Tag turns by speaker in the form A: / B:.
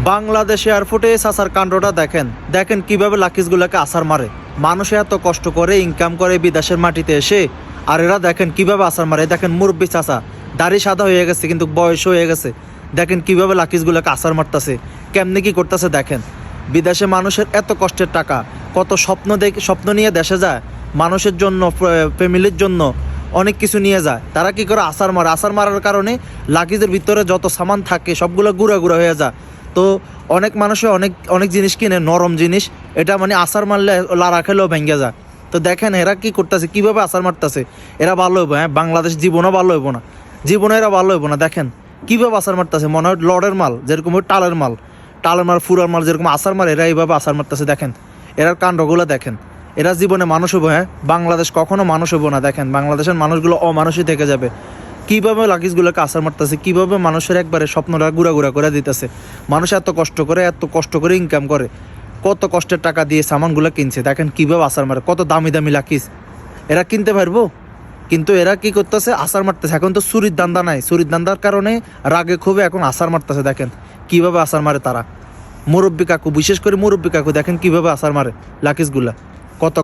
A: বাংলাদেশ এয়ারপোর্টে চাচার কাণ্ডটা দেখেন দেখেন কিভাবে লাকিজগুলোকে আছাড় মারে। মানুষ এত কষ্ট করে ইনকাম করে বিদেশের মাটিতে এসে, আর এরা দেখেন কিভাবে আছাড় মারে। দেখেন মুরব্বী চাচা, দাড়ি সাদা হয়ে গেছে কিন্তু বয়স হয়ে গেছে, দেখেন কিভাবে লাকিজগুলোকে আছাড় মারতেছে, কেমনি কি করতেছে। দেখেন বিদেশে মানুষের এত কষ্টের টাকা, কত স্বপ্ন নিয়ে দেশে যায়, মানুষের জন্য, ফ্যামিলির জন্য অনেক কিছু নিয়ে যায়। তারা কি করে আছাড় মারে। আছাড় মারার কারণে লাকিজের ভিতরে যত সামান থাকে সবগুলো গুঁড়া গুঁড়া হয়ে যায়। তো অনেক মানুষে অনেক অনেক জিনিস কিনে, নরম জিনিস, এটা মানে আছাড় মারলে লাড়া খেলেও ভেঙে যায়। তো দেখেন এরা কি করতেছে, কীভাবে আছাড় মারতেছে। এরা ভালো হইব? হ্যাঁ, বাংলাদেশ জীবনও ভালো হইব না, জীবনে এরা ভালো হইব না। দেখেন কীভাবে আছাড় মারতেছে, মনে হয় লড়ের মাল, যেরকম টালের মাল, ফুরার মাল যেরকম আছাড় মারে, এরা এইভাবে আছাড় মারতেছে। দেখেন এরার কাণ্ডগুলো দেখেন। এরা জীবনে মানুষ হইব? হ্যাঁ, বাংলাদেশ কখনো মানুষ হইব না। দেখেন বাংলাদেশের মানুষগুলো অমানুষই থেকে যাবে। কীভাবে লাকিজগুলোকে আছাড় মারতেছে, কীভাবে মানুষের একবারে স্বপ্নটা গুঁড়া গুঁড়া করে দিতেছে। মানুষ এত কষ্ট করে ইনকাম করে, কত কষ্টের টাকা দিয়ে সামানগুলো কিনছে। দেখেন কীভাবে আছাড় মারে, কত দামি দামি লাকিজ এরা কিনতে পারবো, কিন্তু এরা কি করতেছে, আছাড় মারতেছে। এখন তো চুরির দান্দা নাই, চুরির দান্দার কারণে রাগে ক্ষোভে এখন আছাড় মারতেছে। দেখেন কীভাবে আছাড় মারে তারা। মুরব্বী কাকু, বিশেষ করে মুরব্বী কাকু দেখেন কীভাবে আছাড় মারে লাকিজগুলা, কত